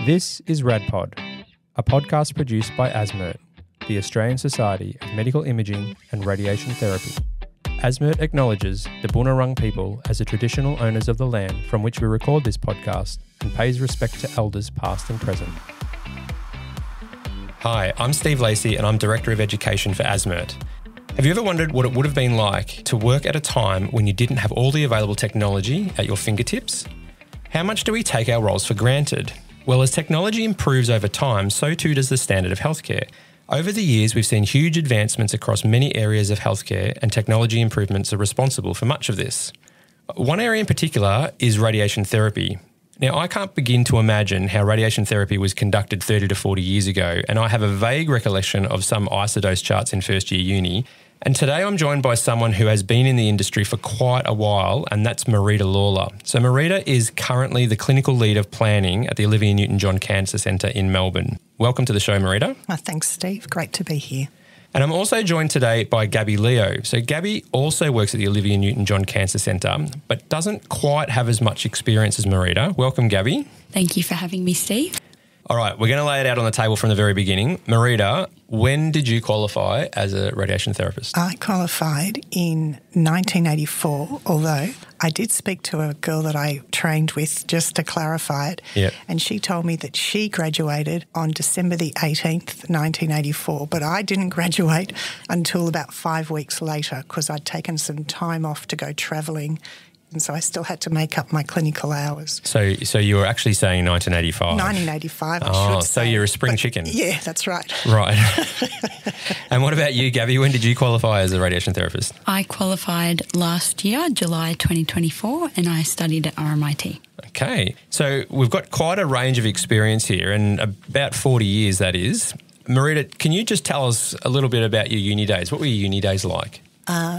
This is RadPod, a podcast produced by ASMERT, the Australian Society of Medical Imaging and Radiation Therapy. ASMERT acknowledges the Boonwurrung people as the traditional owners of the land from which we record this podcast and pays respect to elders past and present. Hi, I'm Steve Lacey and I'm Director of Education for ASMERT. Have you ever wondered what it would have been like to work at a time when you didn't have all the available technology at your fingertips? How much do we take our roles for granted? Well, as technology improves over time, so too does the standard of healthcare. Over the years, we've seen huge advancements across many areas of healthcare, and technology improvements are responsible for much of this. One area in particular is radiation therapy. Now, I can't begin to imagine how radiation therapy was conducted 30 to 40 years ago, and I have a vague recollection of some isodose charts in first year uni. And today I'm joined by someone who has been in the industry for quite a while, and that's Marita Lawlor. So Marita is currently the clinical lead of planning at the Olivia Newton-John Cancer Centre in Melbourne. Welcome to the show, Marita. Thanks, Steve. Great to be here. And I'm also joined today by Gabriella Leo. So Gabby also works at the Olivia Newton-John Cancer Centre, but doesn't quite have as much experience as Marita. Welcome, Gabby. Thank you for having me, Steve. All right, we're going to lay it out on the table from the very beginning. Marita, when did you qualify as a radiation therapist? I qualified in 1984, although I did speak to a girl that I trained with just to clarify it. Yep. And she told me that she graduated on December the 18th, 1984, but I didn't graduate until about 5 weeks later because I'd taken some time off to go travelling. And so I still had to make up my clinical hours. So you were actually saying 1985? 1985, I should say. So you're a spring chicken. Yeah, that's right. Right. And what about you, Gabby? When did you qualify as a radiation therapist? I qualified last year, July 2024, and I studied at RMIT. Okay. So we've got quite a range of experience here, and about 40 years that is. Marita, can you just tell us a little bit about your uni days? What were your uni days like?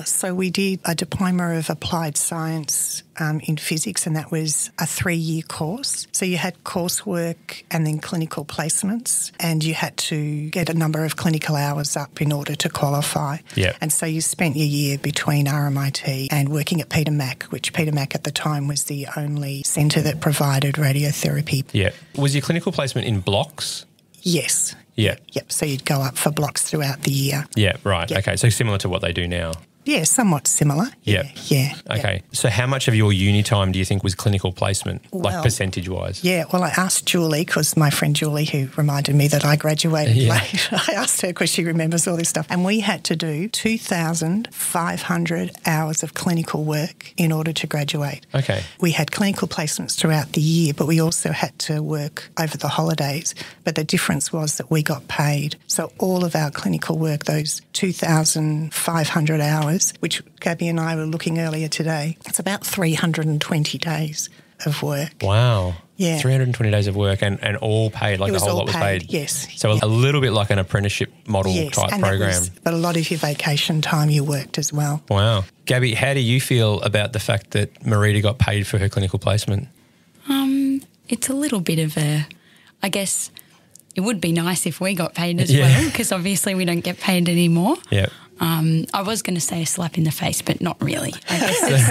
So we did a diploma of applied science in physics, and that was a 3-year course. So you had coursework and then clinical placements, and you had to get a number of clinical hours up in order to qualify. Yep. And so you spent your year between RMIT and working at Peter Mac, which Peter Mac at the time was the only centre that provided radiotherapy. Yeah. Was your clinical placement in blocks? Yes. Yeah. Yep. So you'd go up for blocks throughout the year. Yeah, right. Yep. Okay, so similar to what they do now. Yeah, somewhat similar. Yep. Yeah. Okay. Yep. So how much of your uni time do you think was clinical placement, like percentage-wise? Yeah, well, I asked Julie, because my friend Julie, who reminded me that I graduated late, I asked her because she remembers all this stuff. And we had to do 2,500 hours of clinical work in order to graduate. Okay. We had clinical placements throughout the year, but we also had to work over the holidays. But the difference was that we got paid. So all of our clinical work, those 2,500 hours, which Gabby and I were looking earlier today, it's about 320 days of work. Wow. Yeah. 320 days of work and all paid, like the whole lot was paid. Yes. So a little bit like an apprenticeship model type program. But a lot of your vacation time you worked as well. Wow. Gabby, how do you feel about the fact that Marita got paid for her clinical placement? It's a little bit of I guess it would be nice if we got paid as well, because obviously we don't get paid anymore. Yeah. I was going to say a slap in the face, but not really. I guess it's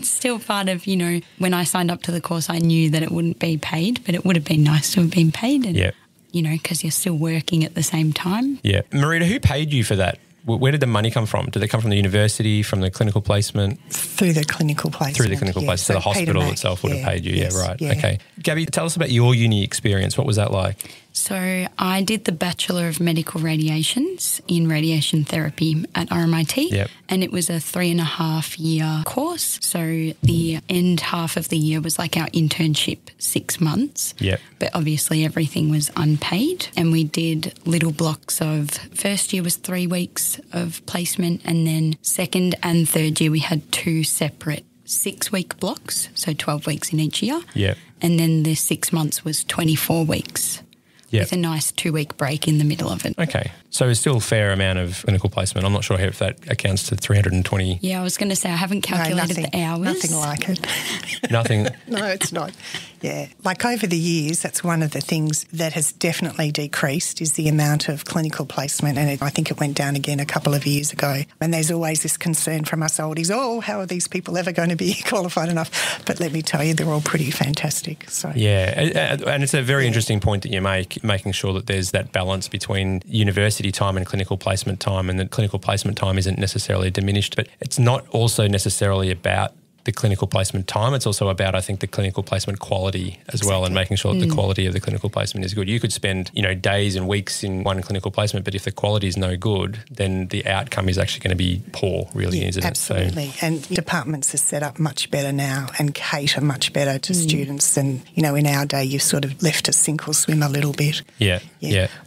still part of, you know, when I signed up to the course, I knew that it wouldn't be paid, but it would have been nice to have been paid. And, you know, because you're still working at the same time. Yeah. Marita, who paid you for that? Where did the money come from? Did it come from the university, from the clinical placement? Through the clinical placement. Through the clinical placement. So the hospital itself would have paid you. Yes, right. Yeah. Okay. Gabby, tell us about your uni experience. What was that like? So I did the Bachelor of Medical Radiations in Radiation Therapy at RMIT, and it was a 3.5-year course. So the end half of the year was like our internship, 6 months. But obviously everything was unpaid, and we did little blocks of, first year was 3 weeks of placement, and then second and third year we had 2 separate 6-week blocks, so 12 weeks in each year. And then the 6 months was 24 weeks. with a nice 2-week break in the middle of it. Okay. So it's still a fair amount of clinical placement. I'm not sure if that accounts to 320. Yeah, I was going to say I haven't calculated the hours. Nothing like it. Nothing? No, it's not. Yeah. Like over the years, that's one of the things that has definitely decreased is the amount of clinical placement. And I think it went down again a couple of years ago. And there's always this concern from us oldies, how are these people ever going to be qualified enough? But let me tell you, they're all pretty fantastic. So yeah, and it's a very interesting point that you make, making sure that there's that balance between university time and clinical placement time, and that clinical placement time isn't necessarily diminished, but it's not also necessarily about the clinical placement time. It's also about, I think, the clinical placement quality as well, and making sure that the quality of the clinical placement is good. You could spend, days and weeks in one clinical placement, but if the quality is no good, then the outcome is actually going to be poor, really, isn't it? Absolutely. So, and departments are set up much better now and cater much better to students than, in our day, you've sort of left to sink or swim a little bit. Yeah.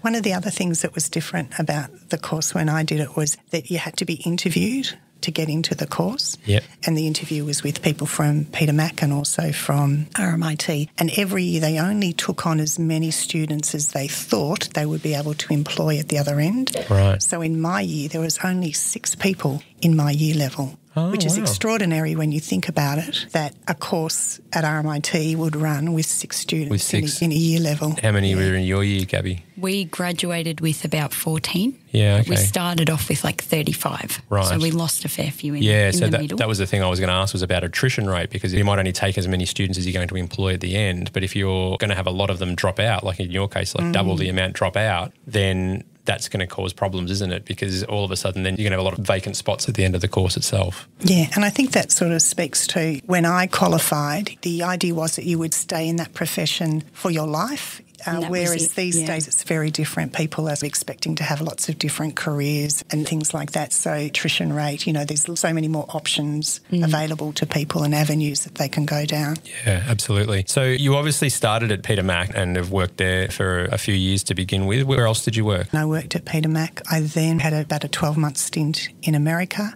One of the other things that was different about the course when I did it was that you had to be interviewed to get into the course. Yep. And the interview was with people from Peter Mac and also from RMIT. And every year they only took on as many students as they thought they would be able to employ at the other end. Right. So in my year, there was only 6 people in my year level. Which is extraordinary when you think about it, that a course at RMIT would run with 6 students in a year level. How many were in your year, Gabby? We graduated with about 14. Yeah, okay. We started off with 35. Right. So we lost a fair few in the middle. That was the thing I was going to ask, was about attrition rate, because you might only take as many students as you're going to employ at the end, but if you're going to have a lot of them drop out, like in your case, double the amount drop out, then that's going to cause problems, isn't it? Because all of a sudden then you're going to have a lot of vacant spots at the end of the course itself. Yeah, and I think that sort of speaks to when I qualified, the idea was that you would stay in that profession for your life. Whereas these days it's very different. People are expecting to have lots of different careers and things like that. So attrition rate, there's so many more options available to people and avenues that they can go down. Yeah, absolutely. So you obviously started at Peter Mac and have worked there for a few years to begin with. Where else did you work? I worked at Peter Mac. I then had about a 12-month stint in America.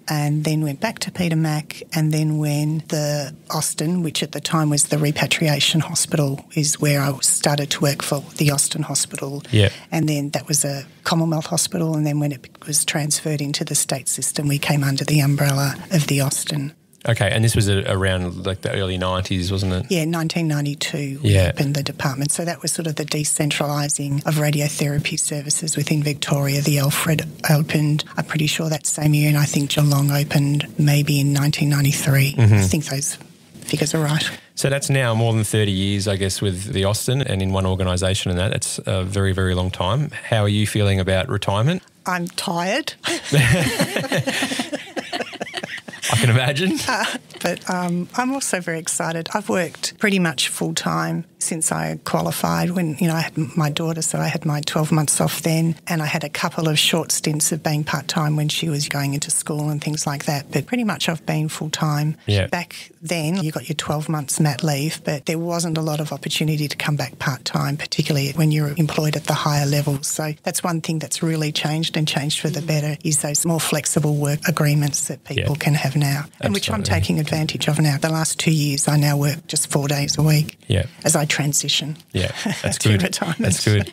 And then went back to Peter Mac, and then when the Austin, which at the time was the repatriation hospital, is where I started to work for the Austin Hospital. Yeah. And then that was a Commonwealth hospital, and then when it was transferred into the state system, we came under the umbrella of the Austin. Okay, and this was around the early 90s, wasn't it? Yeah, 1992 we opened the department. So that was sort of the decentralising of radiotherapy services within Victoria. The Alfred opened, I'm pretty sure that same year, and I think Geelong opened maybe in 1993. I think those figures are right. So that's now more than 30 years, I guess, with the Austin and in one organisation, and that's a very, very long time. How are you feeling about retirement? I'm tired. I can imagine. But I'm also very excited. I've worked pretty much full-time since I qualified when, I had my daughter, so I had my 12 months off then, and I had a couple of short stints of being part-time when she was going into school and things like that. But pretty much I've been full-time. Yeah. Back then, you got your 12 months mat leave, but there wasn't a lot of opportunity to come back part-time, particularly when you're employed at the higher levels. So that's one thing that's really changed and changed for the better, is those more flexible work agreements that people can have now, and which I'm taking advantage of now. The last 2 years, I now work just 4 days a week as I transition. Yeah, that's good. Retirement. That's good.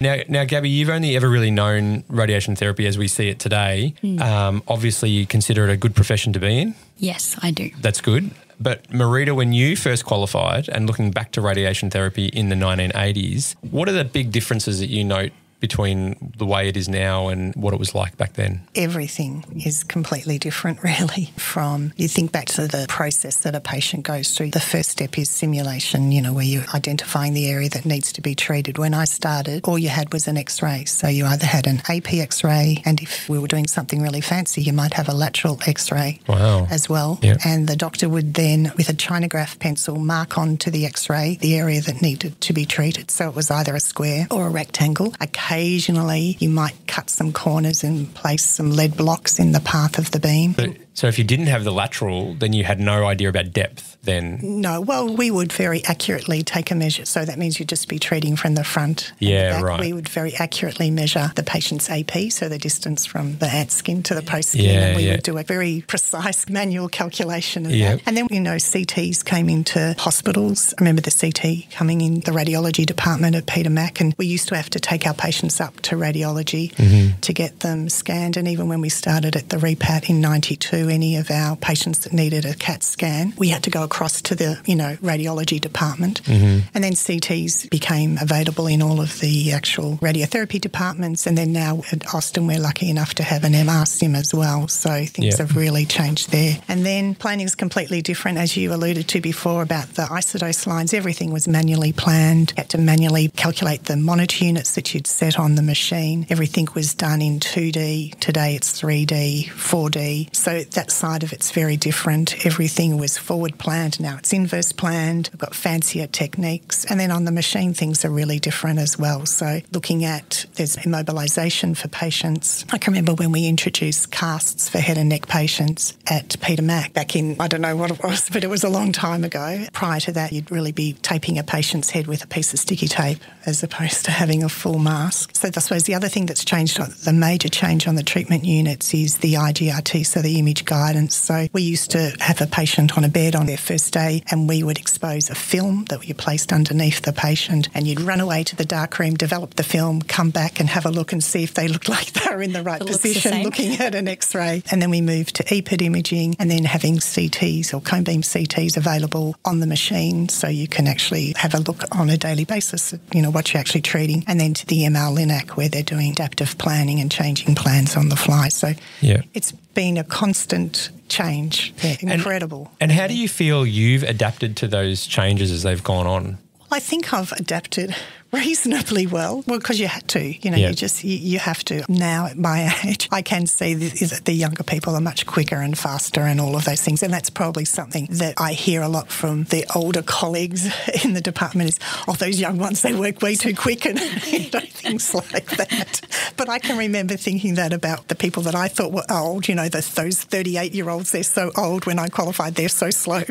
Now, Gabby, you've only ever really known radiation therapy as we see it today. Obviously, you consider it a good profession to be in? Yes, I do. That's good. But Marita, when you first qualified and looking back to radiation therapy in the 1980s, what are the big differences that you note between the way it is now and what it was like back then? Everything is completely different, really. From, you think back to the process that a patient goes through. The first step is simulation, where you're identifying the area that needs to be treated. When I started, all you had was an X-ray. So you either had an AP X-ray, and if we were doing something really fancy, you might have a lateral X-ray as well. Yep. And the doctor would then, with a chinograph pencil, mark onto the X-ray the area that needed to be treated. So it was either a square or a rectangle. Occasionally, you might cut some corners and place some lead blocks in the path of the beam. But So if you didn't have the lateral, then you had no idea about depth then? No. Well, we would very accurately take a measure. So that means you'd just be treating from the front. Yeah, and the back. right. We would very accurately measure the patient's AP, so the distance from the ant skin to the post skin. Yeah, and we would do a very precise manual calculation of Yeah. that. And then, CTs came into hospitals. I remember the CT coming in the radiology department at Peter Mac, and we used to have to take our patients up to radiology to get them scanned. And even when we started at the RePAT in 92, any of our patients that needed a CAT scan, we had to go across to the, radiology department. And then CTs became available in all of the actual radiotherapy departments. And then now at Austin, we're lucky enough to have an MR sim as well. So things have really changed there. And then planning is completely different, as you alluded to before about the isodose lines. Everything was manually planned. You had to manually calculate the monitor units that you'd set on the machine. Everything was done in 2D. Today it's 3D, 4D. So that side of it's very different. Everything was forward planned. Now it's inverse planned. We've got fancier techniques. And then on the machine, things are really different as well. So looking at, there's immobilisation for patients. I can remember when we introduced casts for head and neck patients at Peter Mac back in, I don't know what it was, but it was a long time ago. Prior to that, you'd really be taping a patient's head with a piece of sticky tape as opposed to having a full mask. So I suppose the other thing that's changed, the major change on the treatment units is the IGRT, so the image guidance. So we used to have a patient on a bed on their first day and we would expose a film that you placed underneath the patient and you'd run away to the dark room, develop the film, come back and have a look and see if they looked like they were in the right position looking at an X-ray. And then we moved to EPID imaging and then having CTs or cone beam CTs available on the machine so you can actually have a look on a daily basis at, what you're actually treating. And then to the MR Linac where they're doing adaptive planning and changing plans on the fly. So it's been a constant change. Yeah, incredible. And how do you feel you've adapted to those changes as they've gone on? I think I've adapted reasonably well. Well, because you had to, you have to. Now at my age, I can see that the younger people are much quicker and faster and all of those things. And that's probably something that I hear a lot from the older colleagues in the department is, those young ones, they work way too quick and things like that. But I can remember thinking that about the people that I thought were old, those 38-year-olds, they're so old. When I qualified, they're so slow.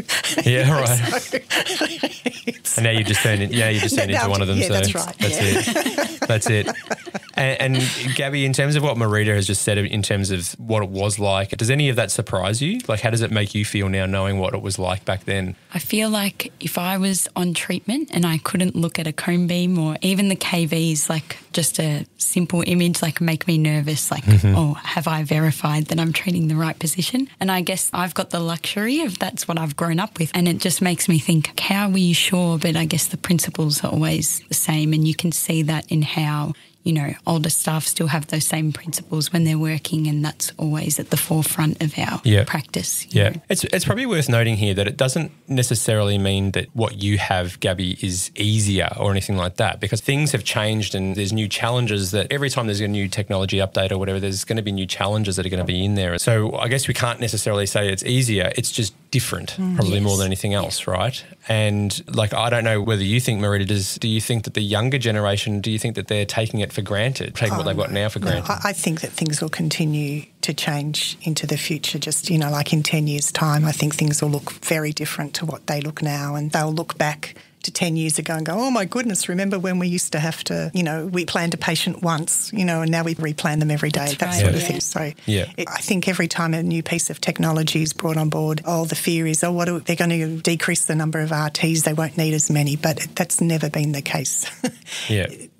Yeah, right. And now you just turned into one of them. Yeah, so that's right. That's it. And Gabby, in terms of what Marita has just said in terms of what it was like, does any of that surprise you? Like, how does it make you feel now knowing what it was like back then? I feel like if I was on treatment and I couldn't look at a cone beam or even the KVs, like just a simple image, like make me nervous, like, have I verified that I'm treating the right position? And I guess I've got the luxury of that's what I've grown up with. And it just makes me think, how were you sure? But I guess the principles are always the same and you can see that in how older staff still have those same principles when they're working, and that's always at the forefront of our practice. Yeah. It's probably worth noting here that it doesn't necessarily mean that what you have, Gabby, is easier or anything like that, because things have changed and there's new challenges that every time there's a new technology update or whatever, there's going to be new challenges that are going to be in there. So I guess we can't necessarily say it's easier. It's just different, probably more than anything else, right? And I don't know whether you think, Marita, do you think that the younger generation, do you think that they're taking it for granted, taking what they've got now for granted? No, I think that things will continue to change into the future. Just, like in 10 years' time, I think things will look very different to what they look now, and they'll look back to 10 years ago and go, oh my goodness, remember when we used to have to, we planned a patient once, and now we replan them every day, that sort of thing. So I think every time a new piece of technology is brought on board, the fear is, they're going to decrease the number of RTs, they won't need as many, but that's never been the case.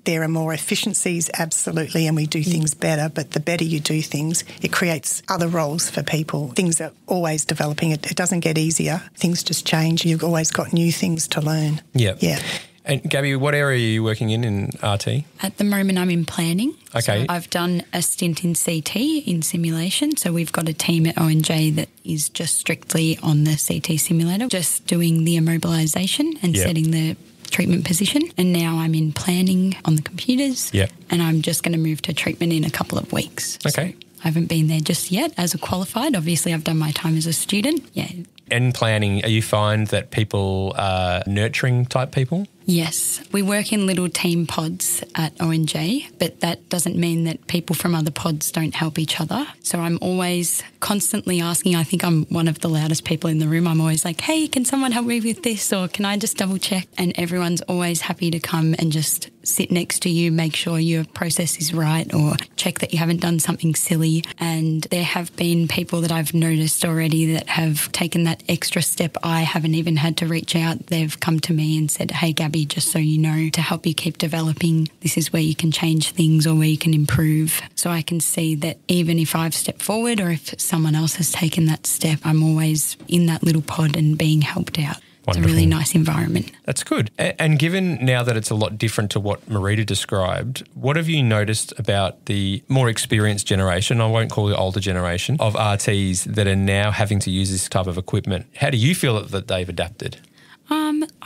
There are more efficiencies, absolutely, and we do things better, but the better you do things, it creates other roles for people. Things are always developing. It doesn't get easier. Things just change. You've always got new things to learn. Yeah. And Gabby, what area are you working in RT? At the moment, I'm in planning. Okay. So I've done a stint in CT, in simulation. So we've got a team at ONJ that is just strictly on the CT simulator, just doing the immobilisation and setting the treatment position. And now I'm in planning on the computers. And I'm just going to move to treatment in a couple of weeks. Okay. So I haven't been there just yet as a qualified. Obviously, I've done my time as a student. Yeah. And planning, you find that people are nurturing type people? Yes, we work in little team pods at ONJ, but that doesn't mean that people from other pods don't help each other. So I'm always constantly asking, I think I'm one of the loudest people in the room. I'm always like, hey, can someone help me with this? Or can I just double check? And everyone's always happy to come and just sit next to you, make sure your process is right or check that you haven't done something silly. And there have been people that I've noticed already that have taken that extra step. I haven't even had to reach out. They've come to me and said, hey, Gabby, just so you know, to help you keep developing, this is where you can change things or where you can improve. So I can see that even if I've stepped forward or if someone else has taken that step, I'm always in that little pod and being helped out. Wonderful. It's a really nice environment. That's good. And given now that it's a lot different to what Marita described, what have you noticed about the more experienced generation, I won't call the older generation, of RTs that are now having to use this type of equipment? How do you feel that they've adapted?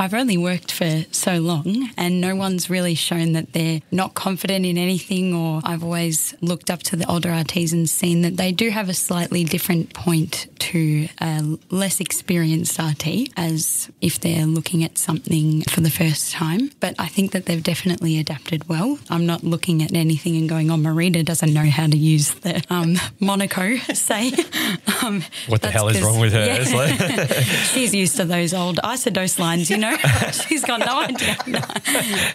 I've only worked for so long and no one's really shown that they're not confident in anything, or I've always looked up to the older RTs and seen that they do have a slightly different point to a less experienced RT, as if they're looking at something for the first time. But I think that they've definitely adapted well. I'm not looking at anything and going, oh, Marita doesn't know how to use the Monaco, say. What the hell is wrong with her? Yeah. She's used to those old isodose lines, you know. She's got no idea. No.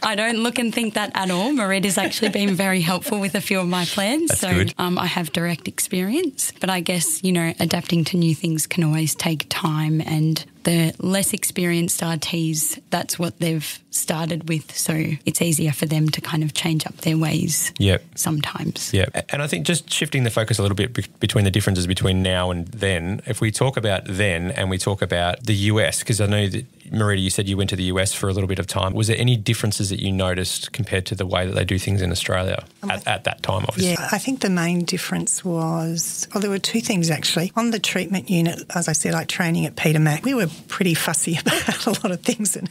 I don't look and think that at all. Marita's actually been very helpful with a few of my plans. That's so good. I have direct experience. But I guess, you know, adapting to new things can always take time, and the less experienced RTs, that's what they've started with. So it's easier for them to kind of change up their ways sometimes. Yeah. And I think just shifting the focus a little bit between the differences between now and then, if we talk about then and we talk about the US, because I know that, Marita, you said you went to the US for a little bit of time. Was there any differences that you noticed compared to the way that they do things in Australia at that time, obviously? Yeah, I think the main difference was, there were two things actually. On the treatment unit, as I said, like training at Peter Mac, we were pretty fussy about a lot of things, and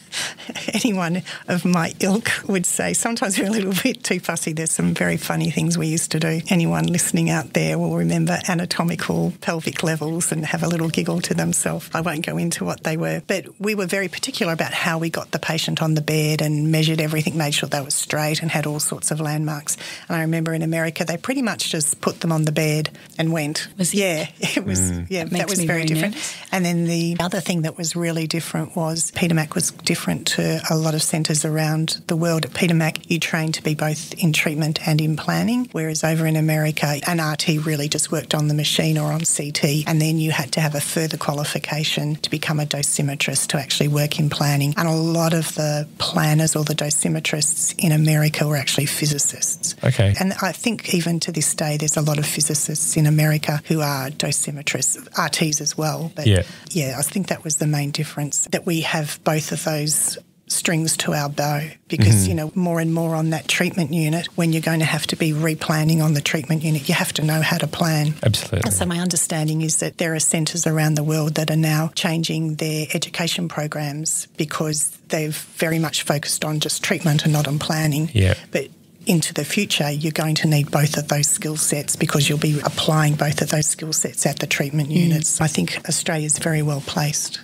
anyone of my ilk would say sometimes we're a little bit too fussy. There's some very funny things we used to do. Anyone listening out there will remember anatomical pelvic levels and have a little giggle to themselves. I won't go into what they were, but we were very particular about how we got the patient on the bed and measured everything, made sure they were straight and had all sorts of landmarks. And I remember in America, they pretty much just put them on the bed and went. That was very different. Nervous. And then the other thing that was really different was Peter Mac was different to a lot of centres around the world. At Peter Mac, you train to be both in treatment and in planning, whereas over in America, an RT really just worked on the machine or on CT, and then you had to have a further qualification to become a dosimetrist to actually work in planning. And a lot of the planners or the dosimetrists in America were actually physicists. Okay. And I think even to this day, there's a lot of physicists in America who are dosimetrists, RTs as well. But I think that was the main difference, that we have both of those strings to our bow, because, you know, more and more on that treatment unit, when you're going to have to be replanning on the treatment unit, you have to know how to plan. Absolutely. And so my understanding is that there are centres around the world that are now changing their education programs because they've very much focused on just treatment and not on planning. Yeah. But into the future, you're going to need both of those skill sets because you'll be applying both of those skill sets at the treatment units. I think Australia's very well placed.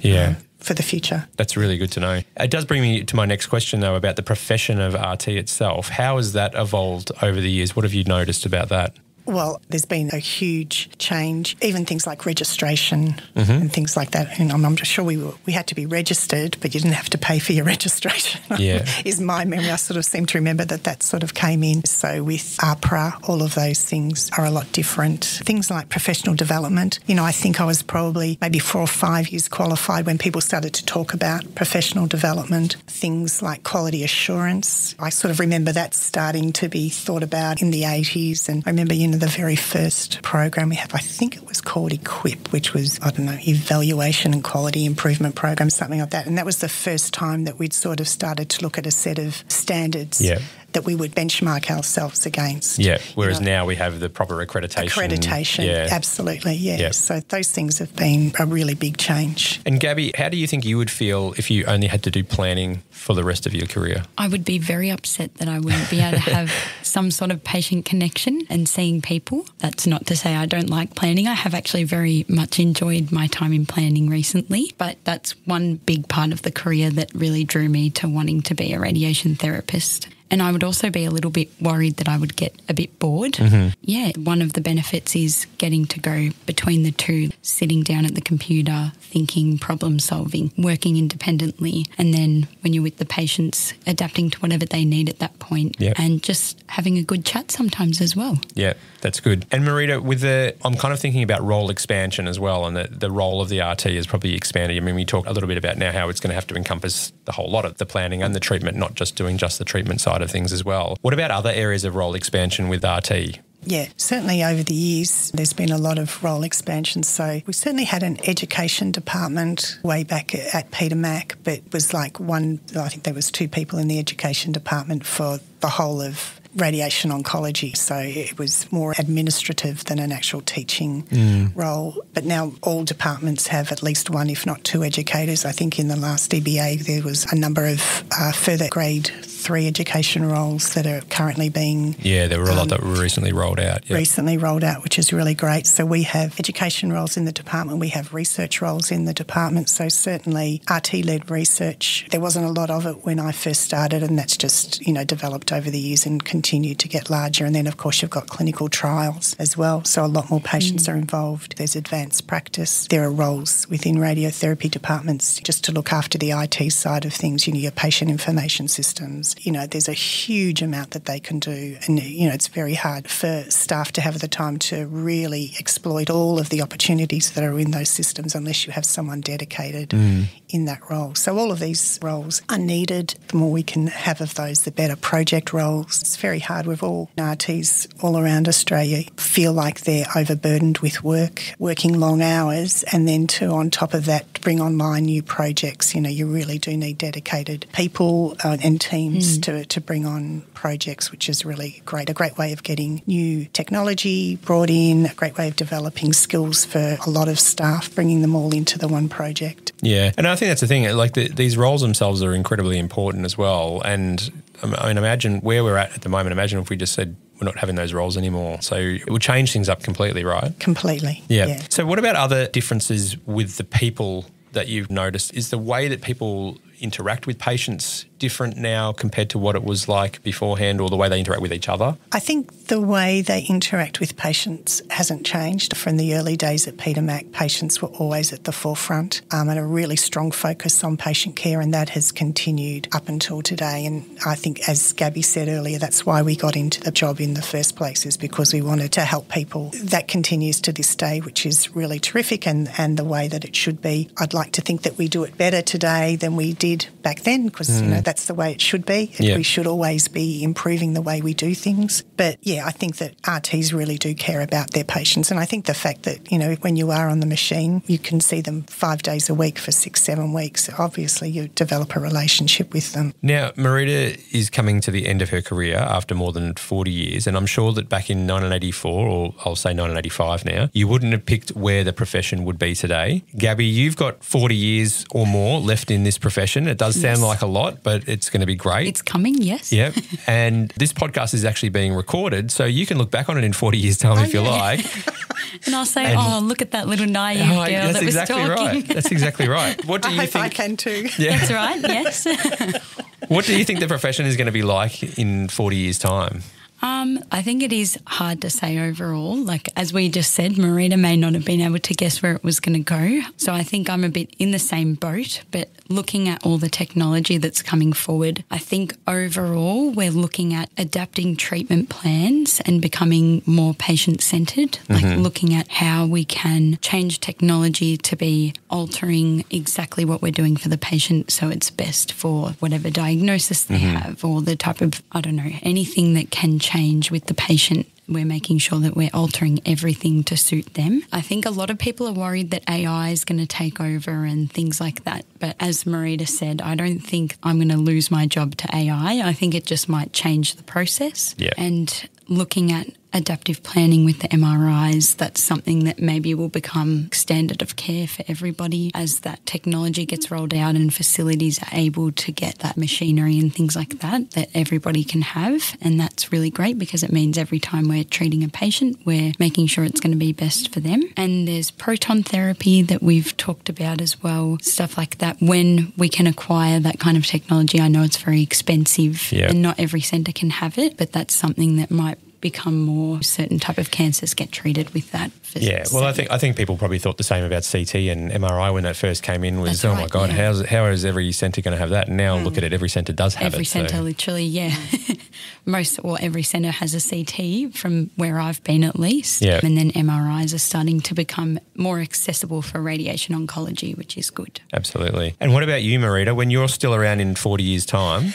For the future. That's really good to know. It does bring me to my next question, though, about the profession of RT itself. How has that evolved over the years? What have you noticed about that? Well, there's been a huge change, even things like registration and things like that. And I'm just sure we had to be registered, but you didn't have to pay for your registration, is my memory. I sort of seem to remember that sort of came in. So with APRA, all of those things are a lot different. Things like professional development. You know, I think I was probably maybe 4 or 5 years qualified when people started to talk about professional development. Things like quality assurance. I sort of remember that starting to be thought about in the 80s. And I remember, you know, the very first program we had, I think it was called EQUIP, which was, Evaluation and Quality Improvement Program, something like that. And that was the first time that we'd sort of started to look at a set of standards that we would benchmark ourselves against. Yeah, whereas now we have the proper accreditation. Accreditation, absolutely, yeah. Yep. So those things have been a really big change. And Gabby, how do you think you would feel if you only had to do planning for the rest of your career? I would be very upset that I wouldn't be able to have some sort of patient connection and seeing people. That's not to say I don't like planning. I have actually very much enjoyed my time in planning recently, but that's one big part of the career that really drew me to wanting to be a radiation therapist. And I would also be a little bit worried that I would get a bit bored. Mm-hmm. Yeah, one of the benefits is getting to go between the two, sitting down at the computer, thinking, problem solving, working independently, and then when you're with the patients, adapting to whatever they need at that point, and just having a good chat sometimes as well. Yeah, that's good. And Marita, I'm kind of thinking about role expansion as well, and the role of the RT has probably expanded. I mean, we talk a little bit about now how it's going to have to encompass the whole lot of the planning and the treatment, not just doing just the treatment side of things as well. What about other areas of role expansion with RT? Yeah, certainly over the years there's been a lot of role expansion. So we certainly had an education department way back at Peter Mac, but it was I think there was 2 people in the education department for the whole of radiation oncology. So it was more administrative than an actual teaching role. But now all departments have at least 1, if not 2 educators. I think in the last DBA there was a number of further grade 3 education roles that are currently being... Yeah, there were a lot that were recently rolled out. Yep. Recently rolled out, which is really great. So we have education roles in the department, we have research roles in the department. So certainly RT-led research, there wasn't a lot of it when I first started, and that's just, developed over the years and continued to get larger. And then, of course, you've got clinical trials as well. So a lot more patients are involved. There's advanced practice. There are roles within radiotherapy departments just to look after the IT side of things, your patient information systems. There's a huge amount that they can do. And, it's very hard for staff to have the time to really exploit all of the opportunities that are in those systems unless you have someone dedicated in that role. So all of these roles are needed. The more we can have of those, the better. Project roles. It's very hard. We've all RTs all around Australia feel like they're overburdened with work, working long hours, and then on top of that, bring online new projects. You really do need dedicated people and teams to bring on projects, which is really great. A great way of getting new technology brought in, a great way of developing skills for a lot of staff, bringing them all into the one project. Yeah, and I think that's the thing. These roles themselves are incredibly important as well. And imagine where we're at the moment. Imagine if we just said we're not having those roles anymore. So it would change things up completely, right? Completely. Yeah. So what about other differences with the people that you've noticed? Is the way that people interact with patients different now compared to what it was like beforehand, or the way they interact with each other? I think the way they interact with patients hasn't changed. From the early days at Peter Mac, patients were always at the forefront and a really strong focus on patient care, and that has continued up until today. And I think, as Gabby said earlier, that's why we got into the job in the first place, is because we wanted to help people. That continues to this day, which is really terrific, and the way that it should be. I'd like to think that we do it better today than we did back then, because that's the way it should be. Yeah. We should always be improving the way we do things. But yeah, I think that RTs really do care about their patients, and I think the fact that when you are on the machine, you can see them 5 days a week for 6-7 weeks. Obviously, you develop a relationship with them. Now, Marita is coming to the end of her career after more than 40 years, and I'm sure that back in 1984, or I'll say 1985 now, you wouldn't have picked where the profession would be today. Gabby, you've got 40 years or more left in this profession. It does sound like a lot, but it's going to be great. It's coming, yes. Yep. And this podcast is actually being recorded, so you can look back on it in 40 years' time if you like. And I'll say, look at that little naive girl that was talking. Right. That's exactly right. What do you think? I can too. Yeah. That's right, yes. What do you think the profession is going to be like in 40 years' time? I think it is hard to say overall. Like, as we just said, Marita may not have been able to guess where it was going to go. So I think I'm a bit in the same boat, but looking at all the technology that's coming forward, I think overall we're looking at adapting treatment plans and becoming more patient-centred, like looking at how we can change technology to be altering exactly what we're doing for the patient so it's best for whatever diagnosis they have, or the type of, anything that can change with the patient we're making sure that we're altering everything to suit them. I think a lot of people are worried that AI is going to take over and things like that. But as Marita said, I don't think I'm going to lose my job to AI. I think it just might change the process. Yeah. And looking at adaptive planning with the MRIs, that's something that maybe will become standard of care for everybody as that technology gets rolled out and facilities are able to get that machinery and things like that everybody can have. And that's really great because it means every time we're treating a patient, we're making sure it's going to be best for them. And there's proton therapy that we've talked about as well, stuff like that. When we can acquire that kind of technology, I know it's very expensive and not every centre can have it, but that's something that might become more. Certain type of cancers get treated with that. Yeah, well, I think people probably thought the same about CT and MRI when that first came in. Was my God, how is every centre going to have that? And now look at it, every centre does have every centre, literally, every centre has a CT from where I've been at least. Yeah. And then MRIs are starting to become more accessible for radiation oncology, which is good. Absolutely. And what about you, Marita? When you're still around in 40 years' time,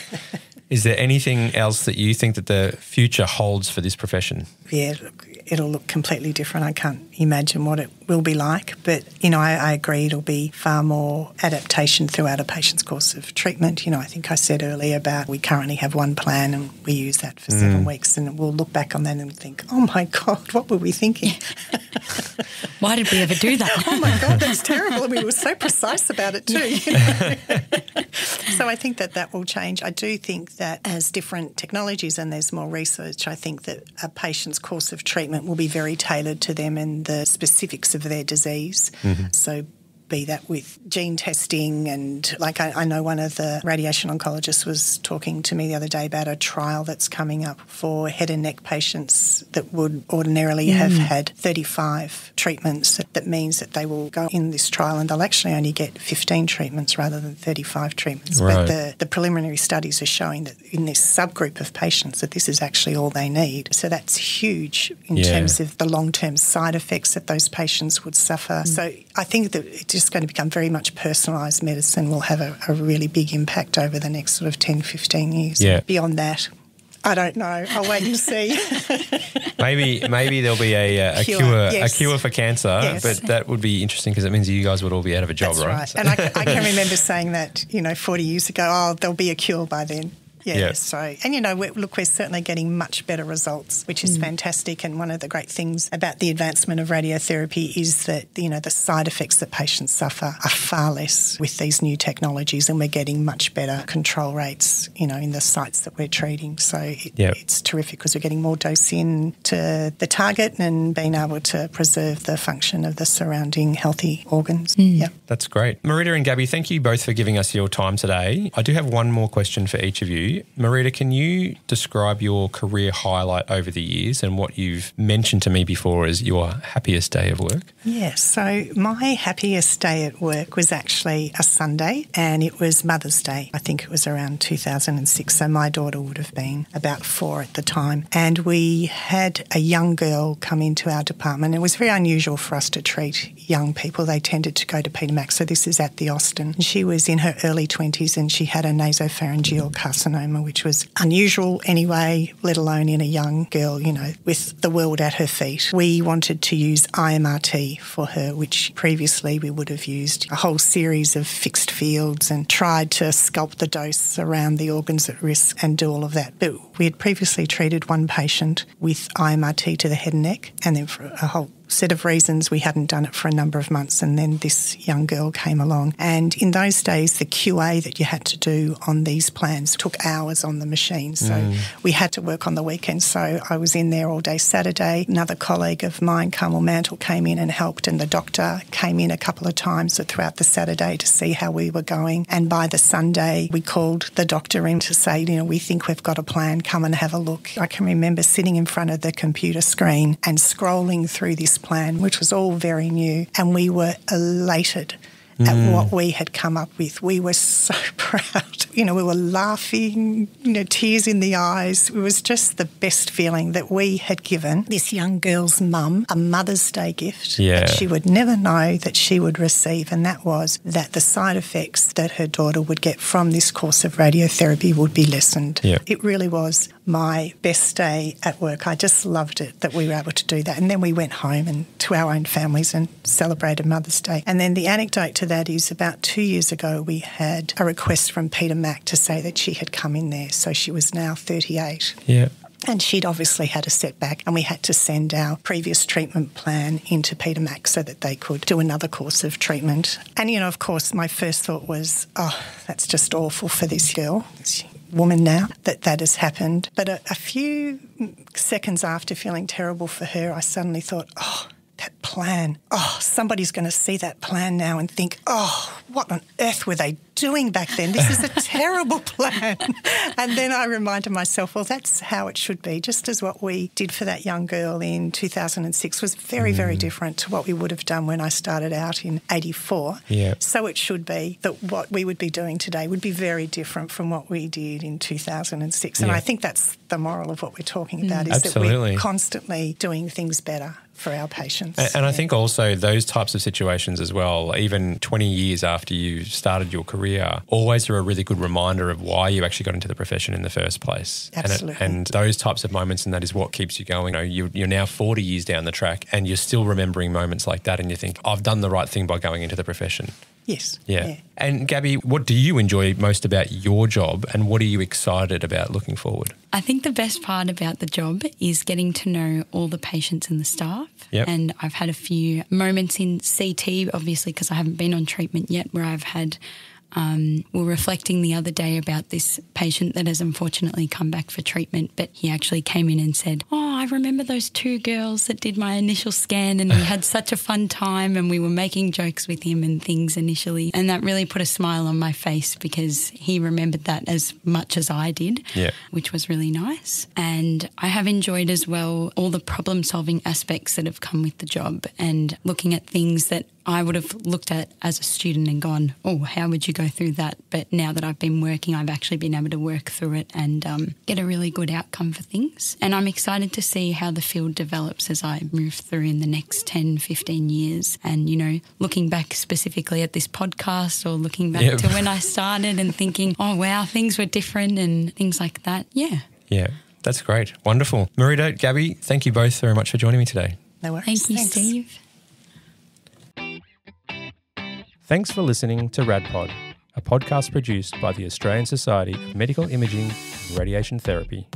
is there anything else that you think that the future holds for this profession? Yeah, look, it'll look completely different. I can't imagine what it will be like, but, I agree it'll be far more adaptation throughout a patient's course of treatment. I think I said earlier about we currently have one plan and we use that for 7 weeks, and we'll look back on that and think, oh my God, what were we thinking? Why did we ever do that? Oh my God, that's terrible. We were so precise about it too. So I think that will change. I do think that as different technologies and there's more research, I think that a patient's course of treatment will be very tailored to them and the specifics of their disease. So be that with gene testing and I know one of the radiation oncologists was talking to me the other day about a trial that's coming up for head and neck patients that would ordinarily have had 35 treatments. That means that they will go in this trial and they'll actually only get 15 treatments rather than 35 treatments. Right. But the preliminary studies are showing that in this subgroup of patients that this is actually all they need. So that's huge in terms of the long-term side effects that those patients would suffer. So I think that it's just going to become very much personalised medicine will have a really big impact over the next sort of 10, 15 years. Yeah. Beyond that, I don't know. I'll wait and see. Maybe there'll be a cure for cancer, but that would be interesting because it means you guys would all be out of a job, That's right? So. And I can remember saying that, 40 years ago, there'll be a cure by then. Yeah. So, and we're certainly getting much better results, which is fantastic. And one of the great things about the advancement of radiotherapy is that, the side effects that patients suffer are far less with these new technologies, and we're getting much better control rates, in the sites that we're treating. So it's terrific because we're getting more dose in to the target and being able to preserve the function of the surrounding healthy organs. Yeah. That's great. Marita and Gabby, thank you both for giving us your time today. I do have one more question for each of you. Marita, can you describe your career highlight over the years and what you've mentioned to me before as your happiest day of work? Yes, so my happiest day at work was actually a Sunday, and it was Mother's Day. I think it was around 2006, so my daughter would have been about 4 at the time. And we had a young girl come into our department. It was very unusual for us to treat young people. They tended to go to Peter Mac, so this is at the Austin. She was in her early 20s and she had a nasopharyngeal carcinoma, which was unusual anyway, let alone in a young girl, with the world at her feet. We wanted to use IMRT for her, which previously we would have used a whole series of fixed fields and tried to sculpt the dose around the organs at risk and do all of that. But we had previously treated one patient with IMRT to the head and neck, and then for a whole set of reasons we hadn't done it for a number of months, and then this young girl came along. And in those days, the QA that you had to do on these plans took hours on the machine, so we had to work on the weekends. So I was in there all day Saturday. Another colleague of mine, Carmel Mantle, came in and helped, and the doctor came in a couple of times throughout the Saturday to see how we were going. And by the Sunday, we called the doctor in to say, we think we've got a plan, come and have a look. I can remember sitting in front of the computer screen and scrolling through this plan, which was all very new, and we were elated at what we had come up with. We were so proud. We were laughing, tears in the eyes. It was just the best feeling that we had given this young girl's mum a Mother's Day gift that she would never know that she would receive, and that was that the side effects that her daughter would get from this course of radiotherapy would be lessened. Yeah. It really was my best day at work. I just loved it that we were able to do that. And then we went home and to our own families and celebrated Mother's Day. And then the anecdote to that is about 2 years ago, we had a request from Peter Mac to say that she had come in there. So she was now 38. Yeah. And she'd obviously had a setback, and we had to send our previous treatment plan into Peter Mac so that they could do another course of treatment. And, of course, my first thought was, oh, that's just awful for this girl, this woman now, that has happened. But a few seconds after feeling terrible for her, I suddenly thought, oh, that plan. Oh, somebody's going to see that plan now and think, oh, what on earth were they doing back then? This is a terrible plan. And then I reminded myself, well, that's how it should be. Just as what we did for that young girl in 2006 was very, very different to what we would have done when I started out in 84. Yeah. So it should be that what we would be doing today would be very different from what we did in 2006. And I think that's the moral of what we're talking about, is that we're constantly doing things better for our patients. And I think also those types of situations as well, even 20 years after you started your career, always are a really good reminder of why you actually got into the profession in the first place. Absolutely. And those types of moments, and that is what keeps you going. You're now 40 years down the track and you're still remembering moments like that, and you think, I've done the right thing by going into the profession. Yes. Yeah. And Gabby, what do you enjoy most about your job, and what are you excited about looking forward? I think the best part about the job is getting to know all the patients and the staff. Yep. And I've had a few moments in CT, obviously, because I haven't been on treatment yet, where I've had... we were reflecting the other day about this patient that has unfortunately come back for treatment, but he actually came in and said, oh, I remember those 2 girls that did my initial scan, and we had such a fun time, and we were making jokes with him and things initially. And that really put a smile on my face because he remembered that as much as I did, which was really nice. And I have enjoyed as well all the problem-solving aspects that have come with the job, and looking at things that I would have looked at as a student and gone, oh, how would you go through that? But now that I've been working, I've actually been able to work through it and get a really good outcome for things. And I'm excited to see how the field develops as I move through in the next 10, 15 years. And, looking back specifically at this podcast, or looking back to when I started and thinking, oh, wow, things were different and things like that. Yeah. Yeah, that's great. Wonderful. Marita, Gabby, thank you both very much for joining me today. No worries. Thank you, Steve. Thanks for listening to RadPod, a podcast produced by the Australian Society of Medical Imaging and Radiation Therapy.